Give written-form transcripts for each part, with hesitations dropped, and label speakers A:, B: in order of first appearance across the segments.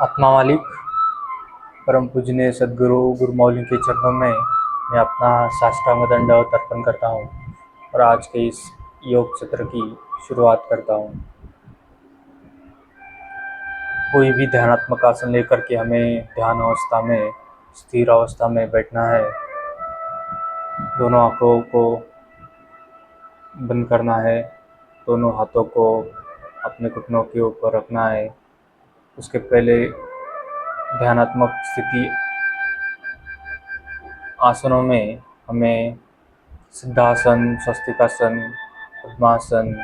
A: आत्मा मालिक परम पूजनीय सद्गुरु गुरु मौली के चरणों में मैं अपना साष्टांग दंडवत अर्पण करता हूँ और आज के इस योग सत्र की शुरुआत करता हूँ। कोई भी ध्यानात्मक आसन लेकर के हमें ध्यान अवस्था में स्थिर अवस्था में बैठना है। दोनों आंखों को बंद करना है, दोनों हाथों को अपने घुटनों के ऊपर रखना है। उसके पहले ध्यानात्मक स्थिति आसनों में हमें सिद्धासन, स्वस्तिकासन, पद्मासन,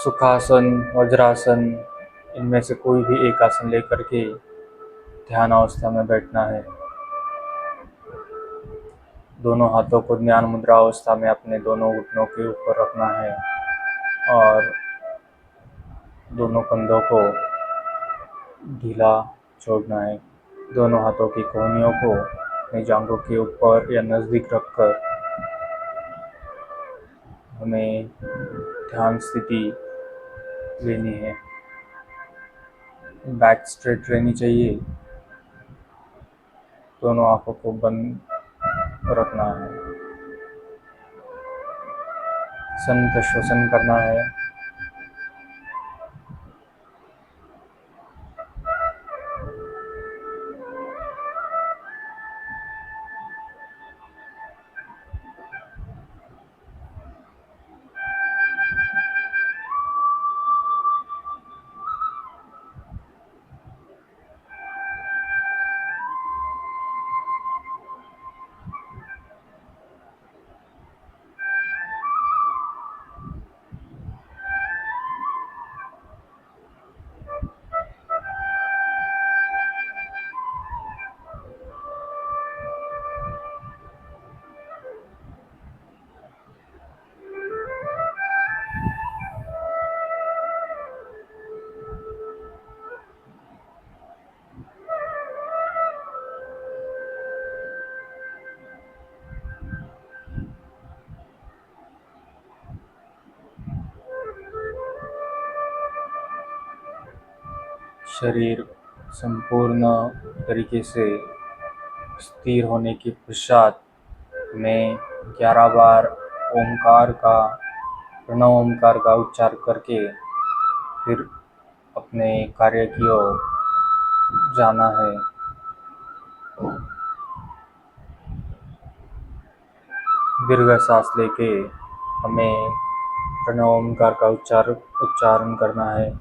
A: सुखासन, वज्रासन, इनमें से कोई भी एक आसन लेकर के ध्यान अवस्था में बैठना है। दोनों हाथों को ध्यान मुद्रा अवस्था में अपने दोनों घुटनों के ऊपर रखना है और दोनों कंधों को ढीला छोड़ना है। दोनों हाथों की कोहनियों को अपनी जांघों के ऊपर या नज़दीक रखकर हमें ध्यान स्थिति लेनी है। बैक स्ट्रेट रहनी चाहिए। दोनों आंखों को बंद रखना है। संत श्वसन करना है। शरीर संपूर्ण तरीके से स्थिर होने के पश्चात में 11 बार ओंकार का प्रणव ओंकार का उच्चार करके फिर अपने कार्य की ओर जाना है। दीर्घ सांस लेके हमें प्रणव ओंकार का उच्चारण करना है।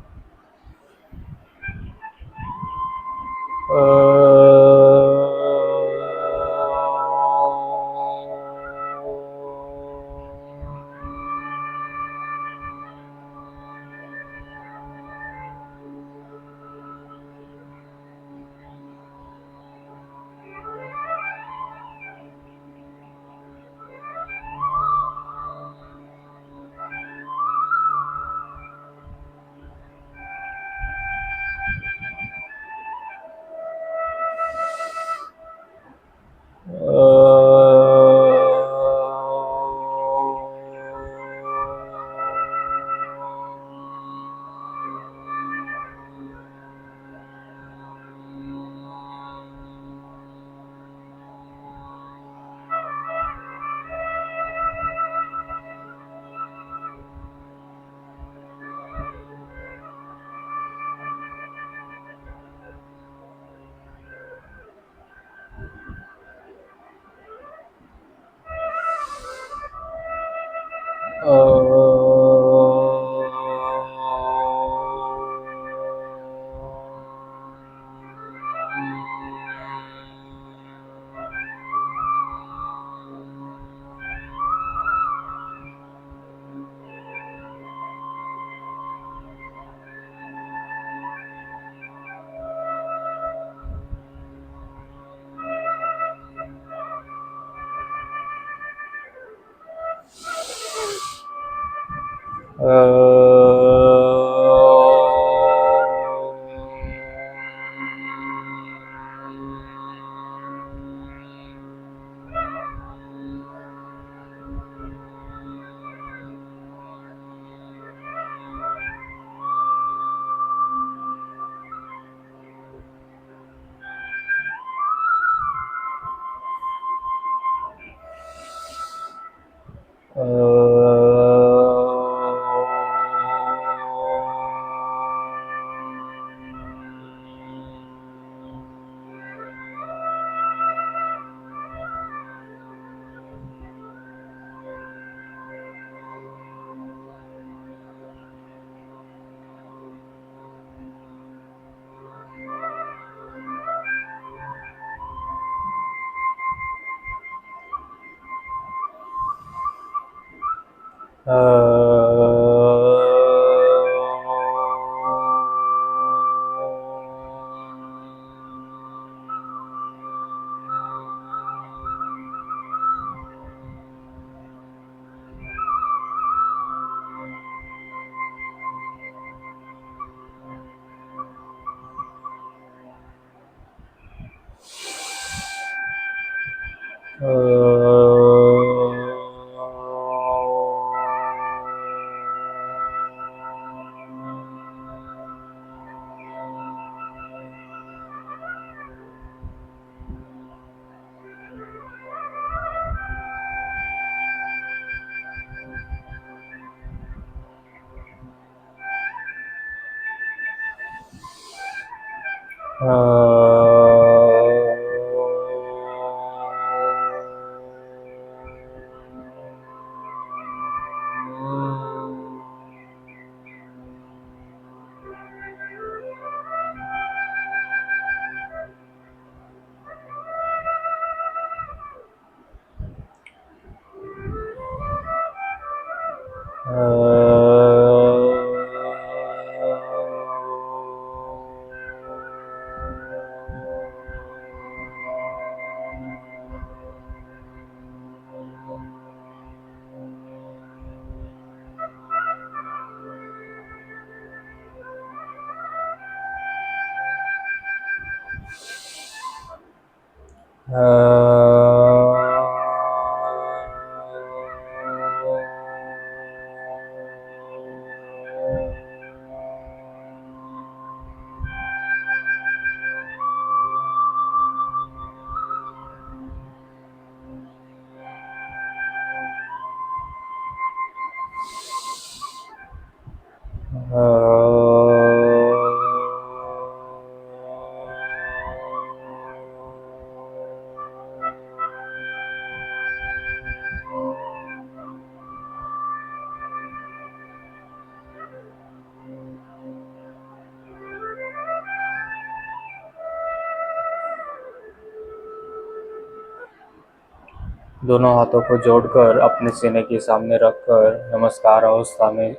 A: दोनों हाथों को जोड़कर अपने सीने के सामने रखकर नमस्कार अवस्था में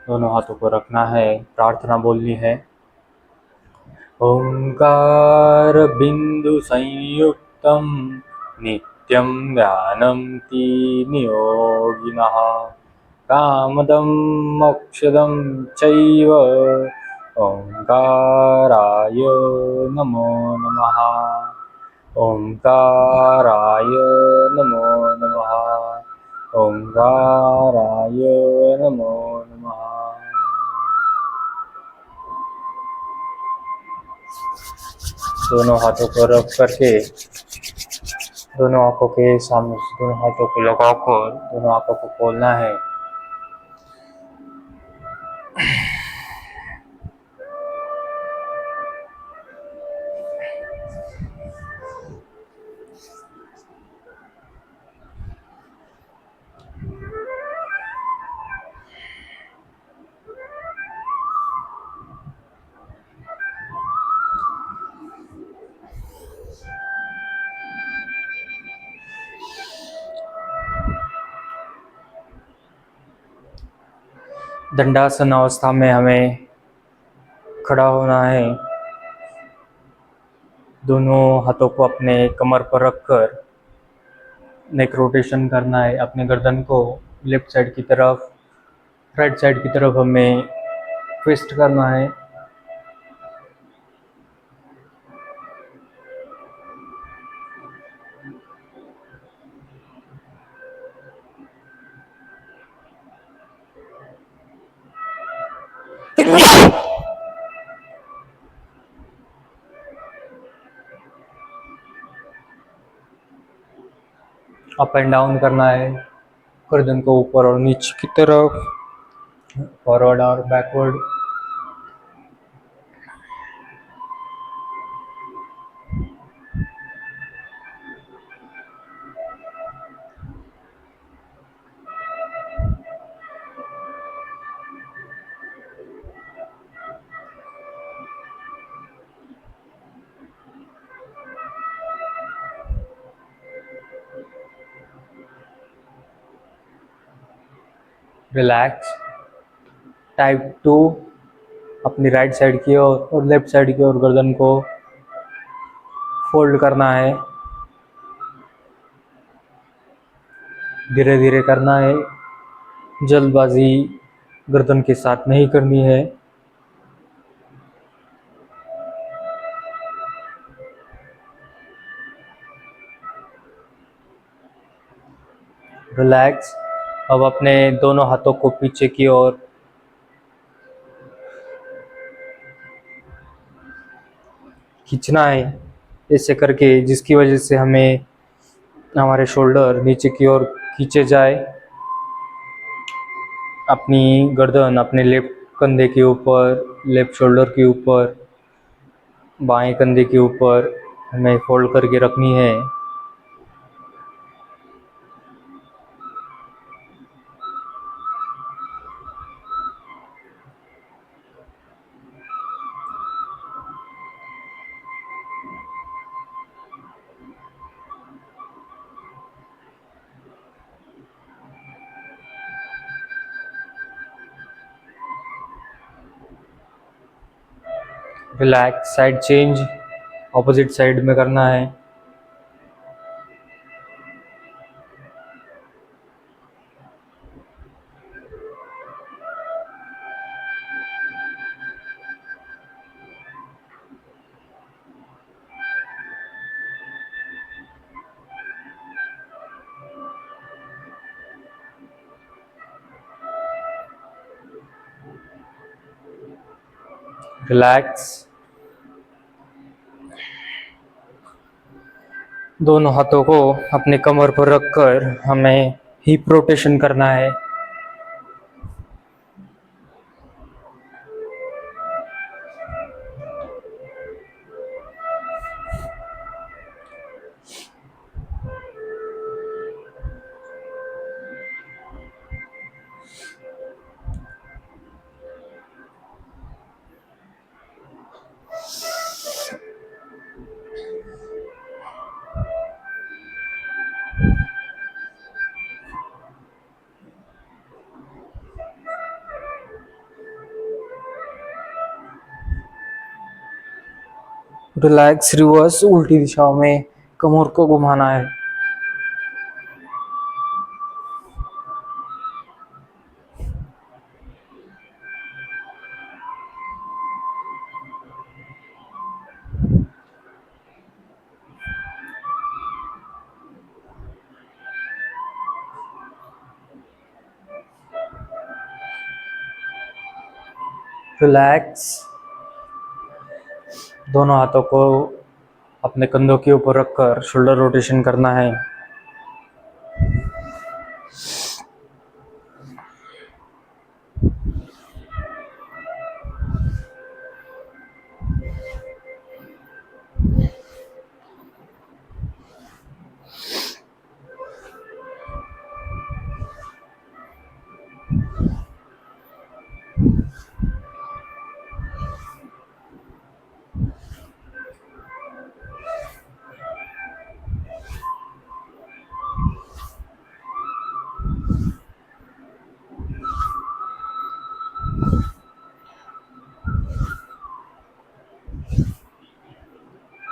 A: दोनों हाथों को रखना है। प्रार्थना बोलनी है। ओंकार बिंदु संयुक्तं नित्यं ध्यानन्ति नियोगिनः कामदं मोक्षदं चैव ओंकाराय नमो नमः। ओंकाराय नमो नमः। ओंकाराय नमो नमः। दोनों हाथों को रख करके दोनों आंखों के सामने से दोनों हाथों को लगाकर दोनों आंखों को खोलना है। दंडासन अवस्था में हमें खड़ा होना है। दोनों हाथों को अपने कमर पर रखकर नेक रोटेशन करना है। अपने गर्दन को लेफ्ट साइड की तरफ, राइट साइड की तरफ हमें ट्विस्ट करना है। अप एंड डाउन करना है। गर्दन को ऊपर और नीचे की तरफ, फॉरवर्ड और बैकवर्ड। रिलैक्स। टाइप 2 अपनी राइट साइड की ओर और लेफ्ट साइड की ओर गर्दन को फोल्ड करना है। धीरे धीरे करना है। जल्दबाजी गर्दन के साथ नहीं करनी है। रिलैक्स। अब अपने दोनों हाथों को पीछे की ओर खींचना है, ऐसे करके जिसकी वजह से हमें हमारे शोल्डर नीचे की ओर खींचे जाए। अपनी गर्दन अपने लेफ्ट कंधे के ऊपर, लेफ्ट शोल्डर के ऊपर बाएं कंधे के ऊपर हमें फोल्ड करके रखनी है। Relax, side change, opposite side में करना है। रिलैक्स, दोनों हाथों को अपने कमर पर रखकर हमें हिप रोटेशन करना है। रिलैक्स, रिवर्स, उल्टी दिशाओं में कमर को घुमाना है। रिलैक्स, दोनों हाथों को अपने कंधों के ऊपर रखकर शोल्डर रोटेशन करना है।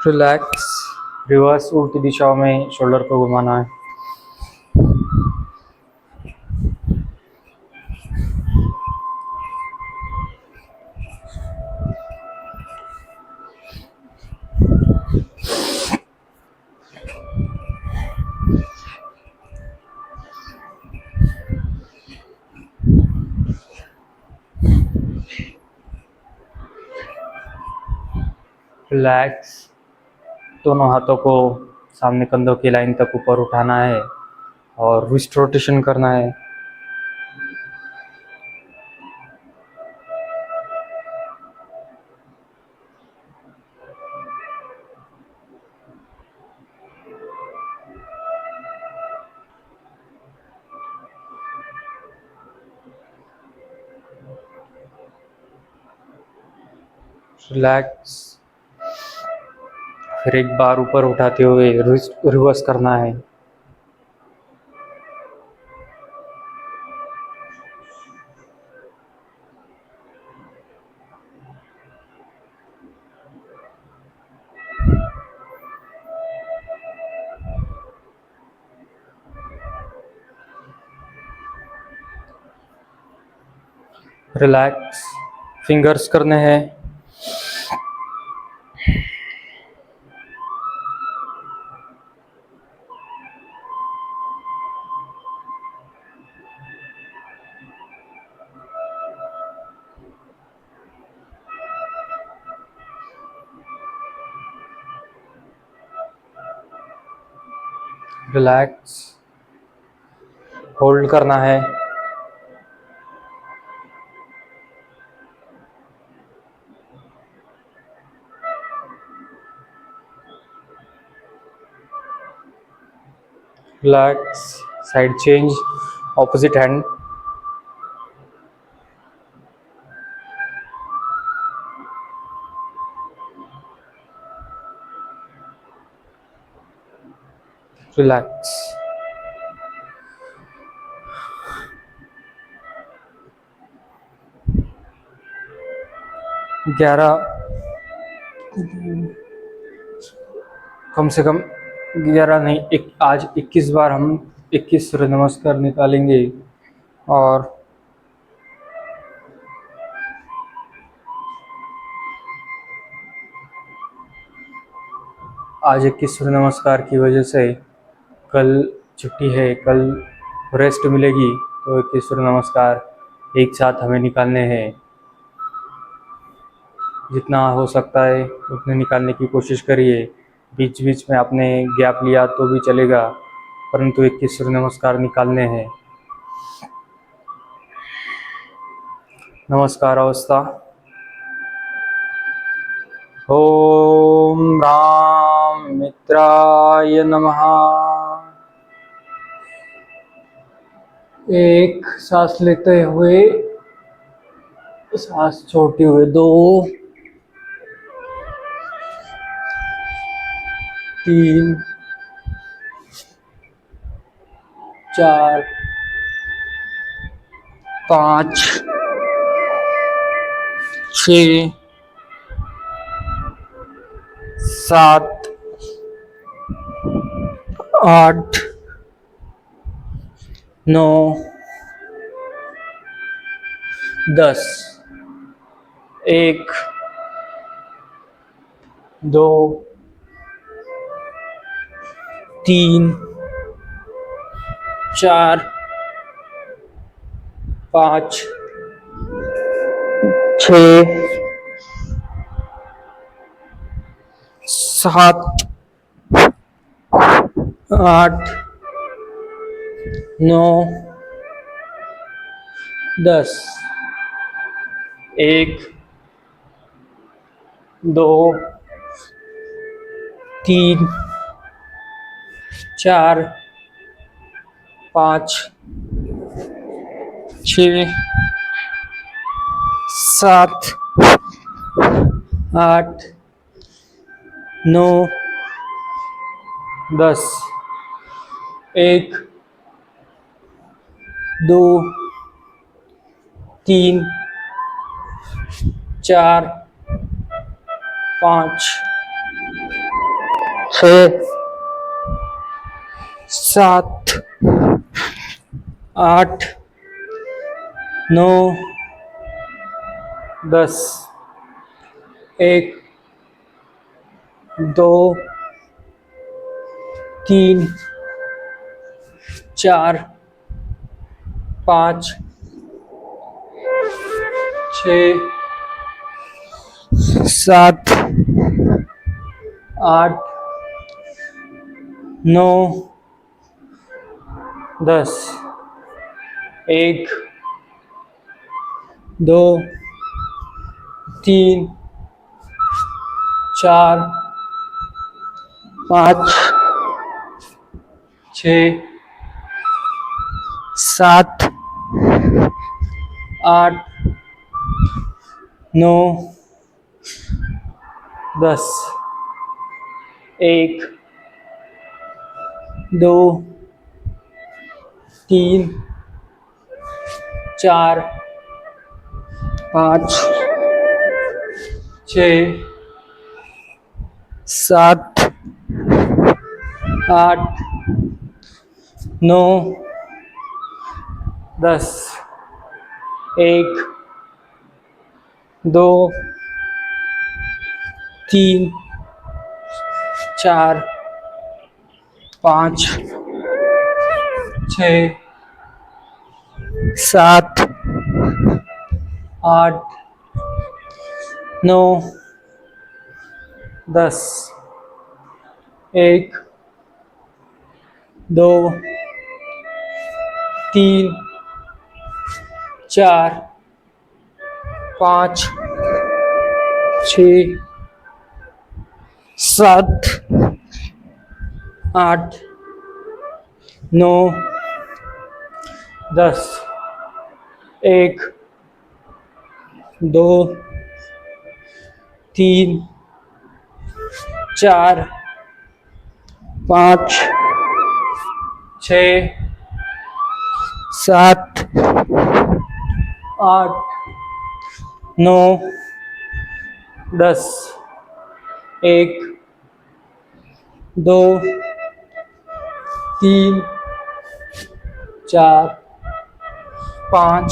A: रिलैक्स, रिवर्स, उल्टी दिशाओं में शोल्डर को घुमाना है। रिलैक्स, दोनों हाथों को सामने कंधों की लाइन तक ऊपर उठाना है और रिस्ट रोटेशन करना है। रिलैक्स, फिर एक बार ऊपर उठाते हुए रिवर्स करना है। रिलैक्स, फिंगर्स करने हैं। रिलैक्स, होल्ड करना है। Relax. Side change. Opposite hand. Relax. ग्यारह कम से कम 11 नहीं, आज 21 बार हम 21 सूर्य नमस्कार निकालेंगे। और आज 21 सूर्य नमस्कार की वजह से कल छुट्टी है, कल रेस्ट मिलेगी, तो 21 सूर्य नमस्कार एक साथ हमें निकालने हैं। जितना हो सकता है उतने निकालने की कोशिश करिए। बीच बीच में आपने गैप लिया तो भी चलेगा, परंतु 21 सूर्य नमस्कार निकालने हैं। नमस्कार अवस्था। ओम राम मित्राय नमः। एक सांस लेते हुए सांस छोड़ते हुए 2, 3, 4, 5, 6, 7, 8, 9, 10। 1, 2, 3, 4, 5, 6, 7, 8, 9, 10। 1, 2, 3, 4, 5, 6, 7, 8, 9, 10। 1, 2, 3, 4, 5, 6, 7, 8, 9, 10। 1, 2, 3, 4, 5, 6, 7, 8, 9, 10। 1, 2, 3, 4, 5, 6, 7, 8, 9, 10। 1, 2, 3, 4, 5, 6, 7, 8, 9, 10। 1, 2, 3, 4, 5, 6, 7, 8, 9, 10। 1, 2, 3, 4, 5, 6, 7, 8, 9 10 1 2 3 4 5 6 7 8 9 10 1 2 3 4 5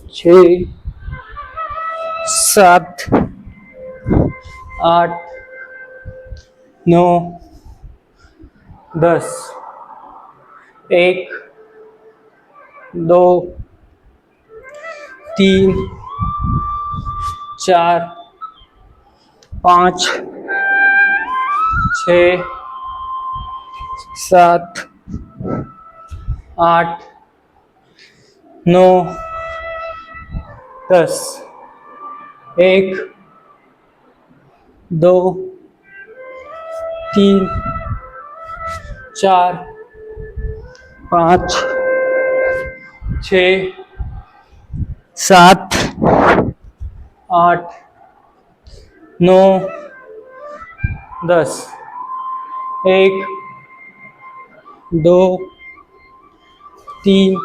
A: 6 7 8 9 10 1 2 3 4 5 6 7 8 9 10 1 2 3 4 5 6 7 8 9 10 1 2 3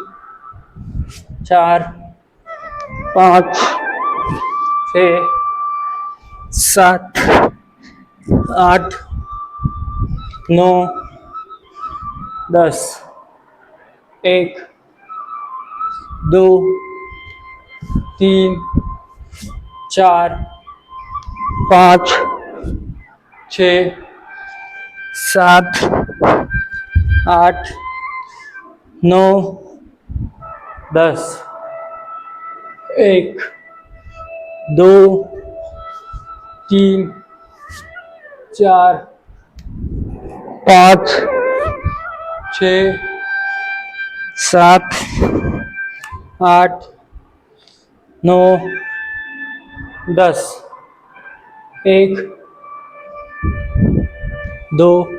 A: 4 5 6 7 8 9 10 1 2 3 4 5 6 7 8 9 10 1 2 3 4 5 6 7 8 9 10 1 2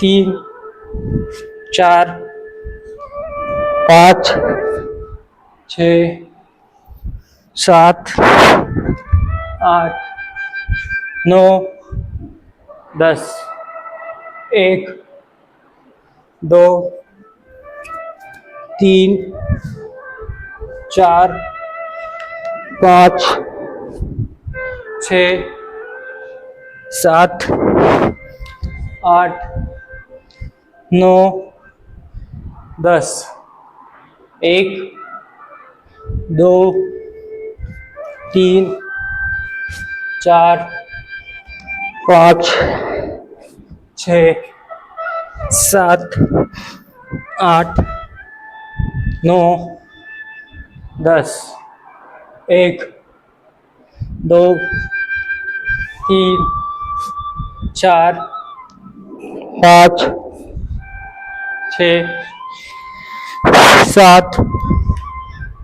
A: 3 4 5 6 7 8 9 10 1 2 3 4 5 6 7 8 9 10 1 2 3 4 5 6 7 8 9 10 1 2 3 4 5 6 7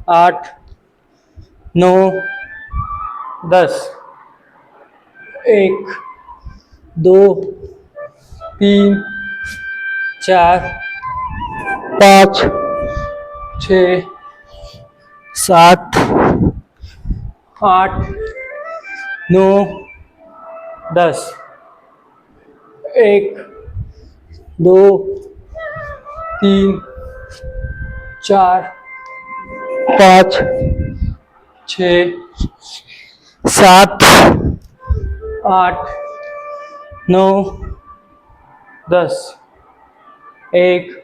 A: 8 9 10 1 2 3 4 5 6 7 8 9 10 1 2 3 4 5 6 7 8 9 10 1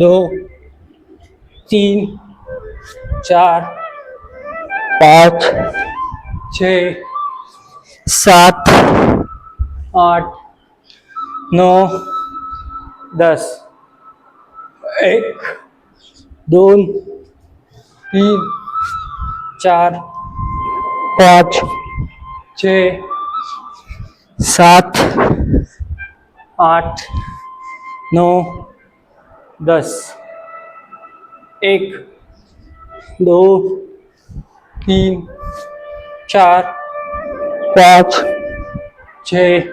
A: 2 3 4 5 6 7 8 9 10 1 2 3 4 5 6 7 8 9 10 1 2 3 4 5 6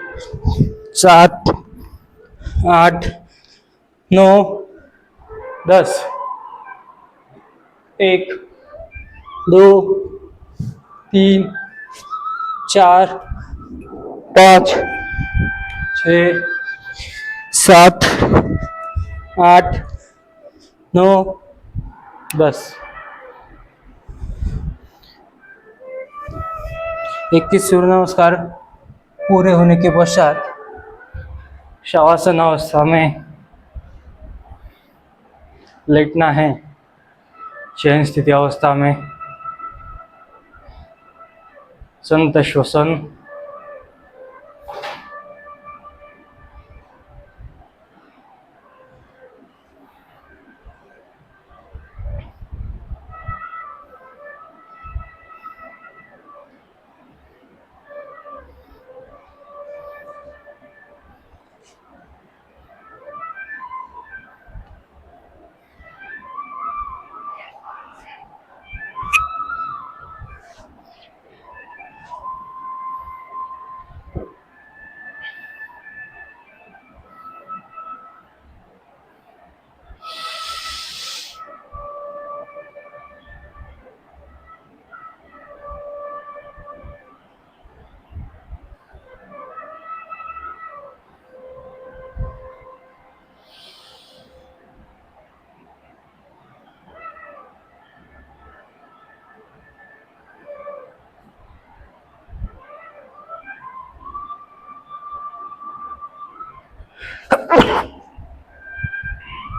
A: 7 8 9 10 1 2 3 4 5 6 7 8 9 10 21 सूर्य नमस्कार पूरे होने के पश्चात शवासन अवस्था में लेटना है। शयन स्थिति अवस्था में संत श्वसन,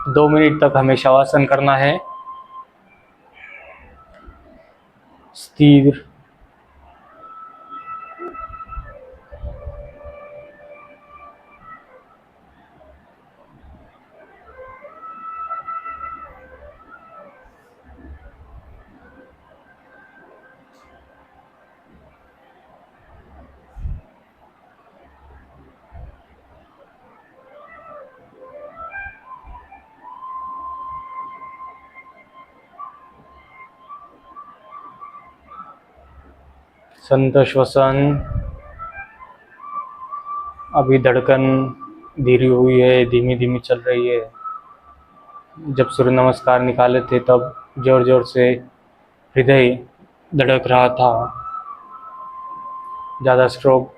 A: 2 मिनट तक हमें शवासन करना है। स्थिर संत श्वसन। अभी धड़कन धीरी हुई है, धीमी धीमी चल रही है। जब सूर्य नमस्कार निकाले थे तब जोर जोर से हृदय धड़क रहा था, ज़्यादा स्ट्रोक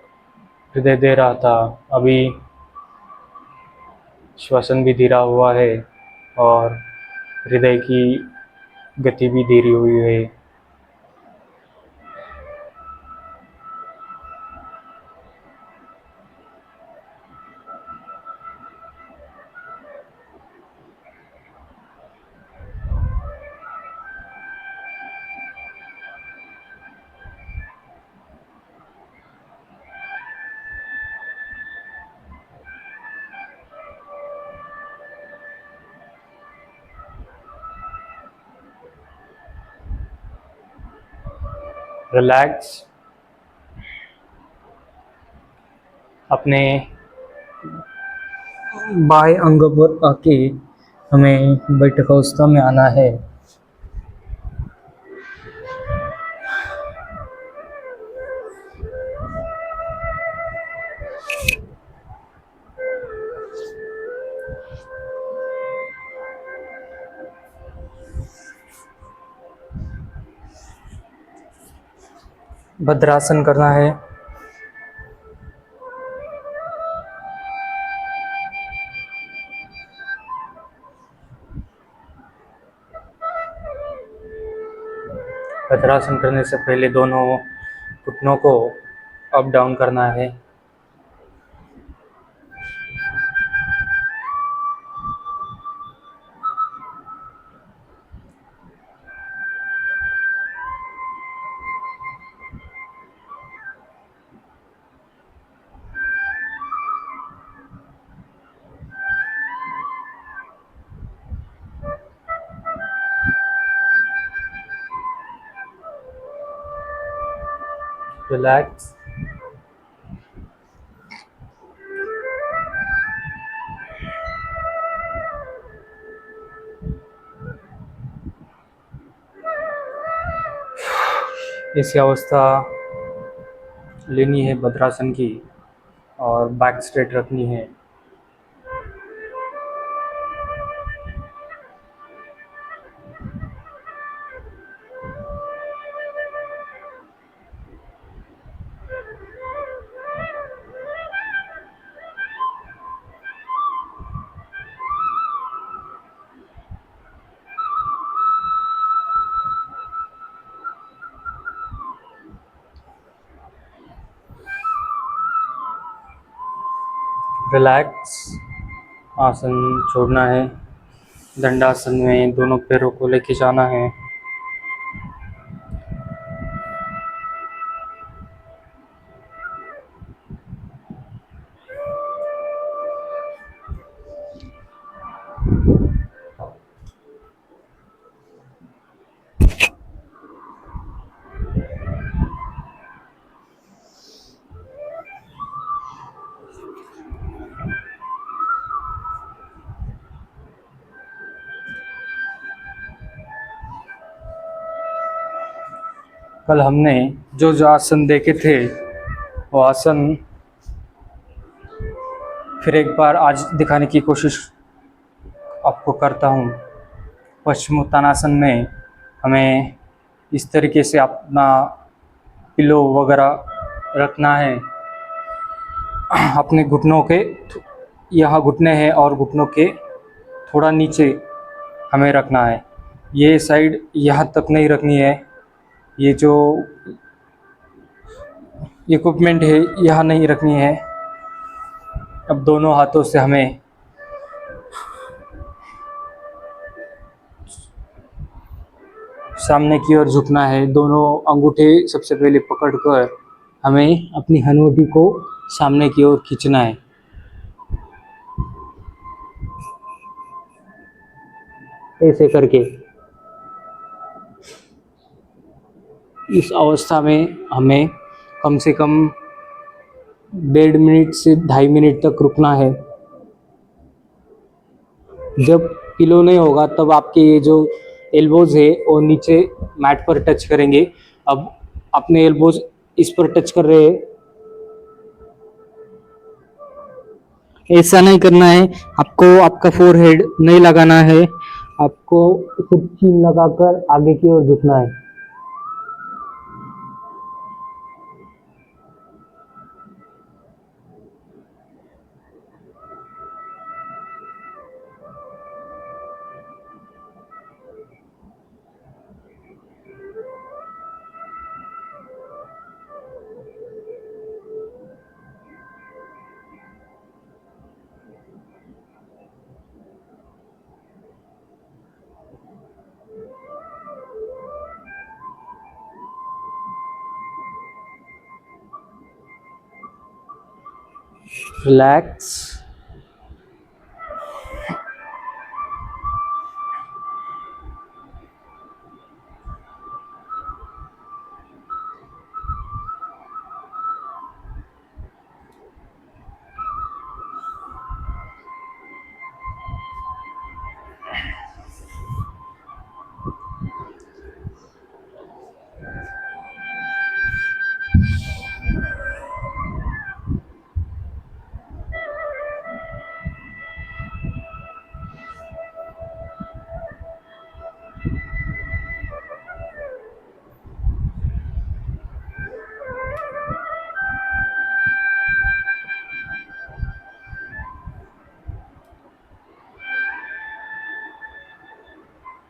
A: हृदय दे रहा था। अभी श्वसन भी धीरा हुआ है और हृदय की गति भी धीरी हुई है। रिलैक्स। अपने बाएं अंग पर आके हमें बैठक अवस्था में आना है। भद्रासन करना है। भद्रासन करने से पहले दोनों घुटनों को अप डाउन करना है। रिलैक्स। ऐसी अवस्था लेनी है भद्रासन की और बैक स्ट्रेट रखनी है। रिलैक्स आसन छोड़ना है। दंडासन में दोनों पैरों को लेके जाना है। कल हमने जो जो आसन देखे थे वो आसन फिर एक बार आज दिखाने की कोशिश आपको करता हूँ। पश्चिमोत्तानासन में हमें इस तरीके से अपना पिलो वगैरह रखना है। अपने घुटनों के यहाँ घुटने हैं और घुटनों के थोड़ा नीचे हमें रखना है। ये साइड यहाँ तक नहीं रखनी है। ये जो इक्विपमेंट है यहाँ नहीं रखनी है। अब दोनों हाथों से हमें सामने की ओर झुकना है। दोनों अंगूठे सबसे पहले पकड़कर हमें अपनी हनवटी को सामने की ओर खींचना है। ऐसे करके इस अवस्था में हमें कम से कम 1.5 मिनट से 2.5 मिनट तक रुकना है। जब पिलो नहीं होगा तब आपके ये जो एल्बोज है वो नीचे मैट पर टच करेंगे। अब अपने एल्बोज इस पर टच कर रहे हैं। ऐसा नहीं करना है। आपको आपका फोरहेड नहीं लगाना है। आपको सिर्फ चीन लगाकर आगे की ओर झुकना है। रिलैक्स।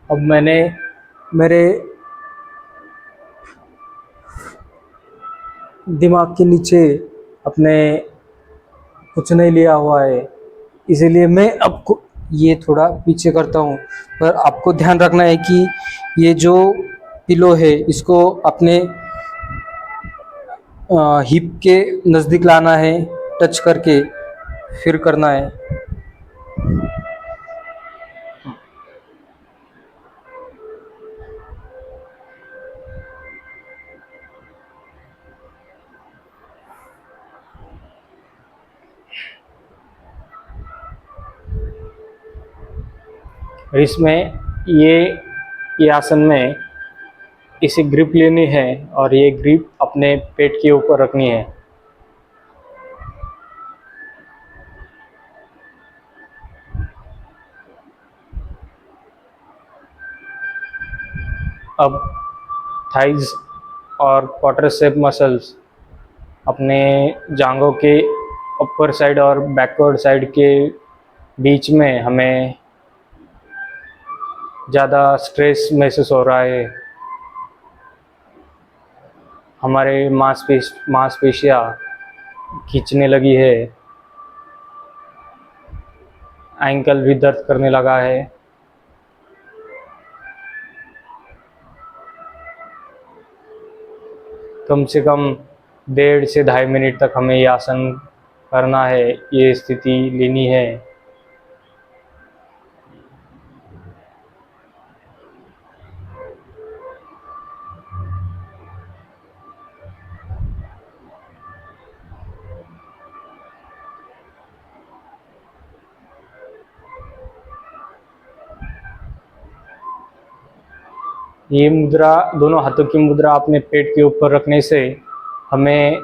A: अब मैंने मेरे दिमाग के नीचे अपने कुछ नहीं लिया हुआ है, इसीलिए मैं आपको ये थोड़ा पीछे करता हूँ। पर आपको ध्यान रखना है कि ये जो पिलो है इसको अपने हिप के नज़दीक लाना है, टच करके फिर करना है। इसमें ये आसन में इसे ग्रिप लेनी है और ये ग्रिप अपने पेट के ऊपर रखनी है। अब थाइज और क्वाड्रिसेप मसल्स अपने जांघों के अपर साइड और बैकवर्ड साइड के बीच में हमें ज़्यादा स्ट्रेस महसूस हो रहा है। हमारे मांसपेशियाँ खींचने लगी है। एंकल भी दर्द करने लगा है। कम से कम 1.5 से 2.5 मिनट तक हमें ये आसन करना है, ये स्थिति लेनी है। ये मुद्रा, दोनों हाथों की मुद्रा अपने पेट के ऊपर रखने से हमें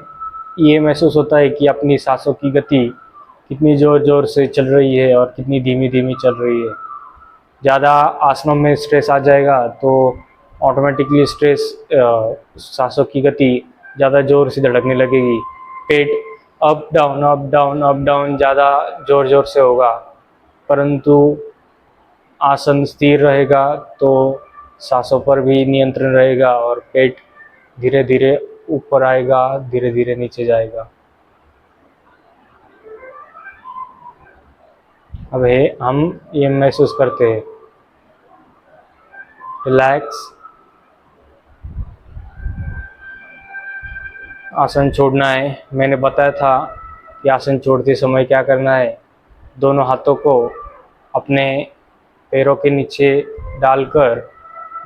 A: ये महसूस होता है कि अपनी सांसों की गति कितनी ज़ोर ज़ोर से चल रही है और कितनी धीमी धीमी चल रही है। ज़्यादा आसनों में स्ट्रेस आ जाएगा तो ऑटोमेटिकली सांसों की गति ज़्यादा ज़ोर से धड़कने लगेगी। पेट up down up down up down ज़्यादा ज़ोर ज़ोर से होगा। परंतु आसन स्थिर रहेगा तो सांसों पर भी नियंत्रण रहेगा और पेट धीरे धीरे ऊपर आएगा, धीरे धीरे नीचे जाएगा। अब हम ये महसूस करते हैं, रिलैक्स। आसन छोड़ना है। मैंने बताया था कि आसन छोड़ते समय क्या करना है। दोनों हाथों को अपने पैरों के नीचे डालकर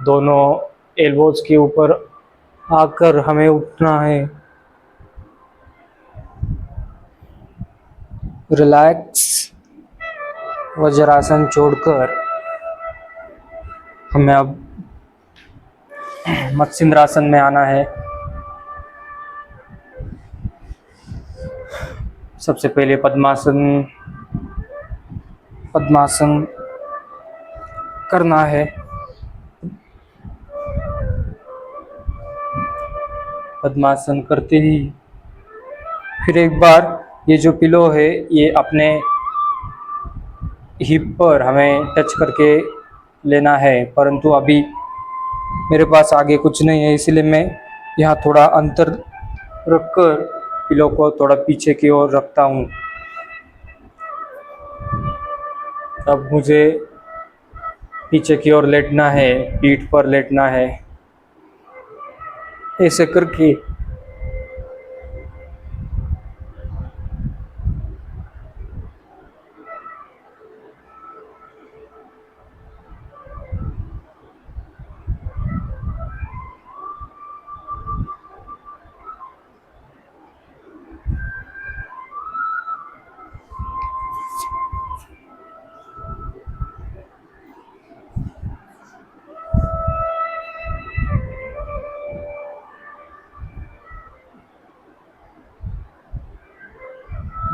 A: दोनों एल्बोज के ऊपर आकर हमें उठना है। रिलैक्स। वज्रासन छोड़कर हमें अब मत्स्येंद्रासन में आना है। सबसे पहले पद्मासन करना है। पद्मासन करते ही फिर एक बार ये जो पिलो है ये अपने हिप पर हमें टच करके लेना है, परंतु अभी मेरे पास आगे कुछ नहीं है, इसलिए मैं यहाँ थोड़ा अंतर रखकर पिलो को थोड़ा पीछे की ओर रखता हूँ। अब मुझे पीछे की ओर लेटना है, पीठ पर लेटना है। ऐसे करके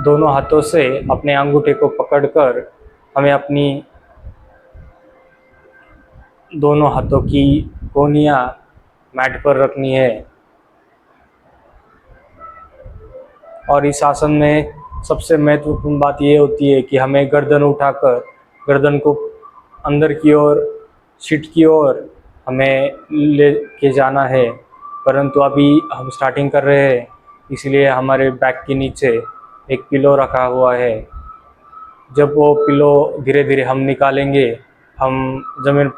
A: दोनों हाथों से अपने अंगूठे को पकड़कर हमें अपनी दोनों हाथों की कोहनियाँ मैट पर रखनी है। और इस आसन में सबसे महत्वपूर्ण बात ये होती है कि हमें गर्दन उठाकर गर्दन को अंदर की ओर, सीट की ओर हमें ले के जाना है। परंतु अभी हम स्टार्टिंग कर रहे हैं, इसलिए हमारे बैक के नीचे एक पिलो रखा हुआ है। जब वो पिलो धीरे धीरे हम निकालेंगे, हम ज़मीन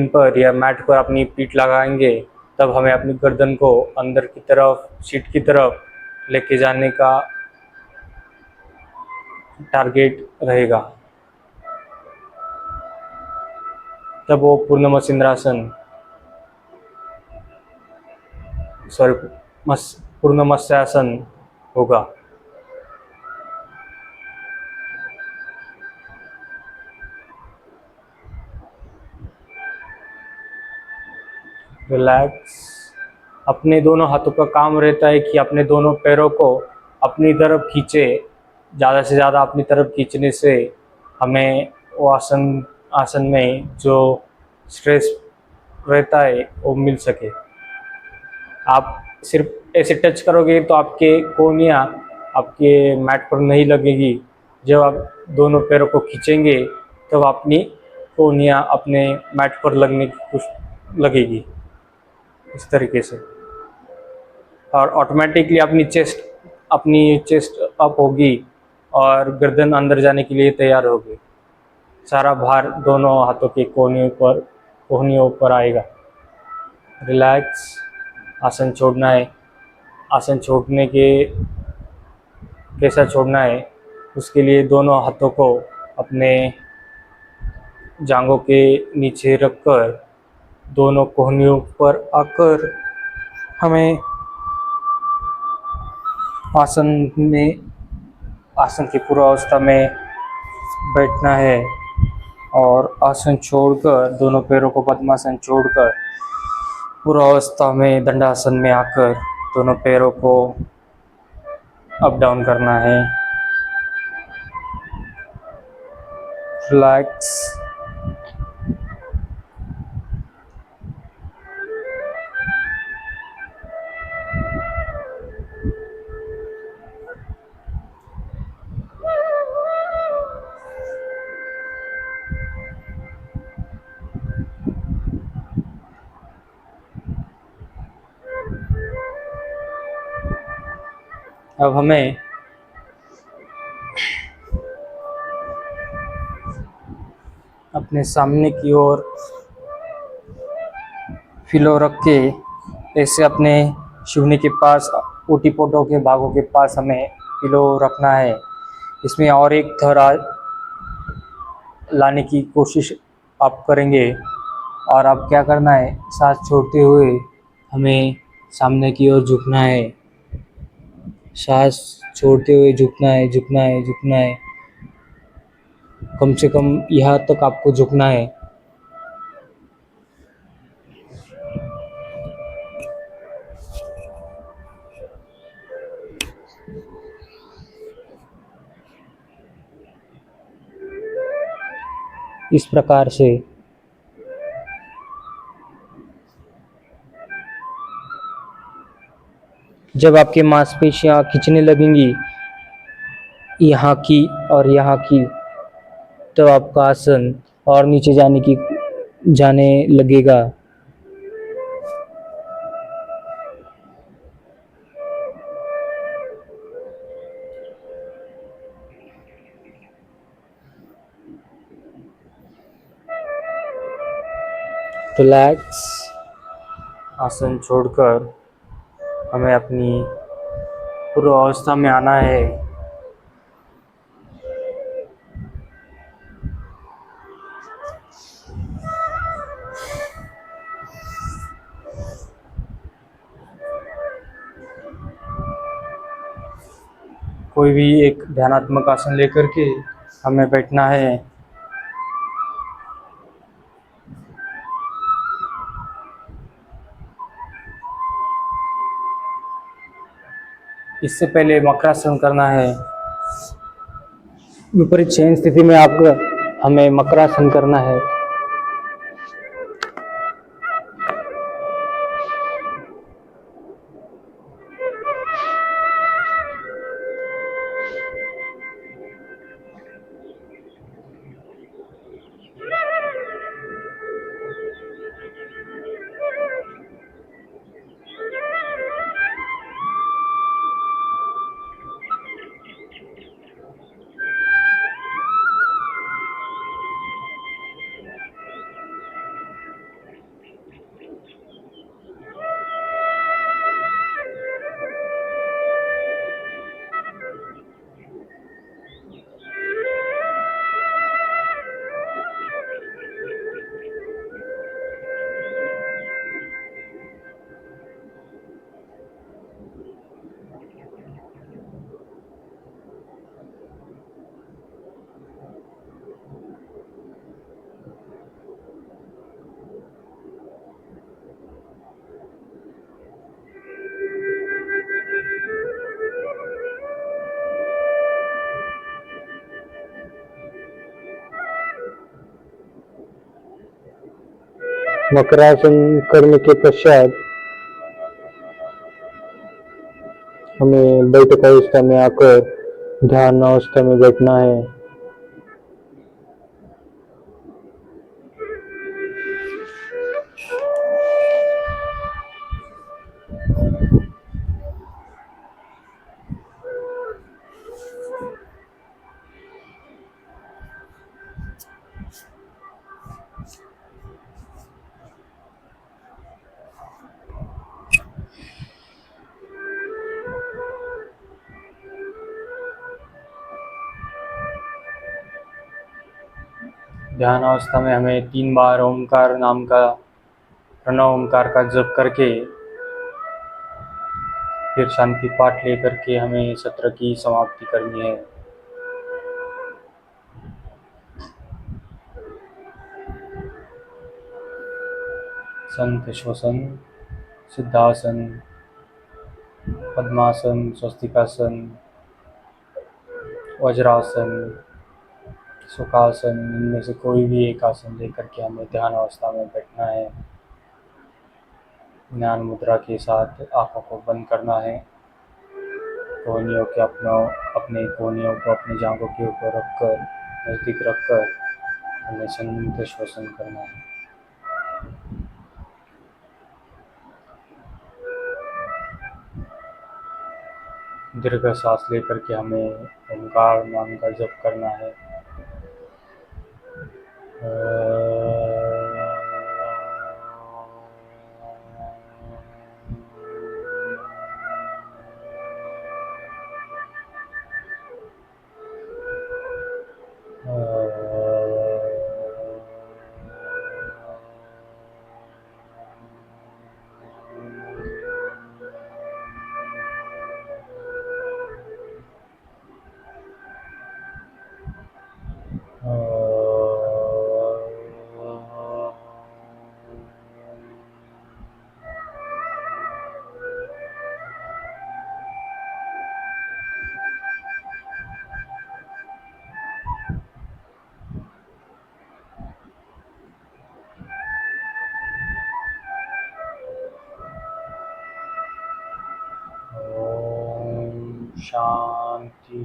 A: पर या मैट पर अपनी पीठ लगाएंगे, तब हमें अपनी गर्दन को अंदर की तरफ, सीट की तरफ लेके जाने का टारगेट रहेगा। तब वो पूर्ण मत्स्यासन होगा। रिलैक्स। अपने दोनों हाथों का काम रहता है कि अपने दोनों पैरों को अपनी तरफ खींचे। ज़्यादा से ज़्यादा अपनी तरफ खींचने से हमें वो आसन में जो स्ट्रेस रहता है वो मिल सके। आप सिर्फ ऐसे टच करोगे तो आपके कोहनियाँ आपके मैट पर नहीं लगेगी। जब आप दोनों पैरों को खींचेंगे तब अपनी कोहनियाँ अपने मैट पर लगने की कुछ लगेगी, इस तरीके से। और ऑटोमेटिकली अपनी चेस्ट अप होगी और गर्दन अंदर जाने के लिए तैयार होगी। सारा भार दोनों हाथों के कोहनियों पर आएगा। रिलैक्स। आसन छोड़ना है। आसन छोड़ने के कैसा छोड़ना है उसके लिए दोनों हाथों को अपने जांघों के नीचे रखकर दोनों कोहनियों पर आकर हमें आसन की पूर्वावस्था में बैठना है और आसन छोड़कर दोनों पैरों को पद्मासन छोड़कर पूर्वावस्था में दंडासन में आकर दोनों पैरों को अप डाउन करना है। रिलैक्स। अब हमें अपने सामने की ओर फिलो रख के ऐसे अपने शिवनी के पास ओटीपोटों के भागों के पास हमें फिलो रखना है। इसमें और एक थर लाने की कोशिश आप करेंगे और अब क्या करना है, सांस छोड़ते हुए हमें सामने की ओर झुकना है। सांस छोड़ते हुए झुकना है, झुकना है, झुकना है। कम से कम यहाँ तक आपको झुकना है। इस प्रकार से जब आपकी मांसपेशियां खिंचने लगेंगी यहाँ की और यहाँ की, तो आपका आसन और नीचे जाने लगेगा। रिलैक्स। आसन छोड़कर हमें अपनी पूर्व अवस्था में आना है। कोई भी एक ध्यानात्मक आसन लेकर के हमें बैठना है। इससे पहले मकरासन करना है। विपरीत शयन स्थिति में हमें मकरासन करना है। मकरासन करने के पश्चात हमें बैठक अवस्था में आकर ध्यान अवस्था में बैठना है। ध्यान अवस्था में हमें 3 बार ओमकार नाम का प्रणव ओमकार का जप करके फिर शांति पाठ लेकर के हमें सत्र की समाप्ति करनी है। संत श्वसन, सिद्धासन, पद्मासन, स्वस्तिकासन, वज्रासन, सुखासन, इनमें से कोई भी एक आसन लेकर के हमें ध्यान अवस्था में बैठना है। ज्ञान मुद्रा के साथ आंखों को बंद करना है। कोहनियों के अपने कोहनियों को अपनी जांघों के ऊपर रखकर, नज़दीक रखकर हमें संत श्वसन करना है। दीर्घ सांस लेकर के हमें ओमकार नाम का जप करना है। शांति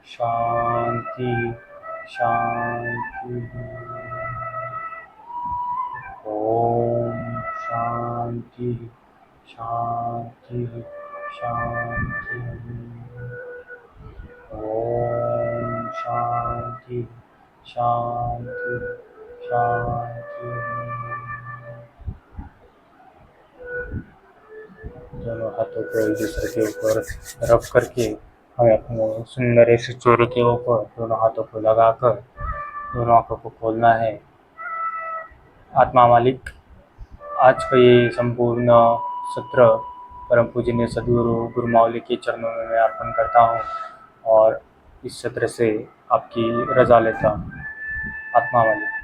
A: शांति शांति। ओम शांति शांति शांति। ओम शांति शांति शांति। दोनों हाथों को एक दूसरे के ऊपर रख करके हमें अपने सुंदर से चेहरे के ऊपर दोनों हाथों को लगाकर दोनों आंखों को खोलना है। आत्मा मालिक, आज का ये संपूर्ण सत्र परम पूजनीय सद्गुरु गुरु मावली के चरणों में मैं अर्पण करता हूँ और इस सत्र से आपकी रजा लेता हूँ। आत्मा मालिक।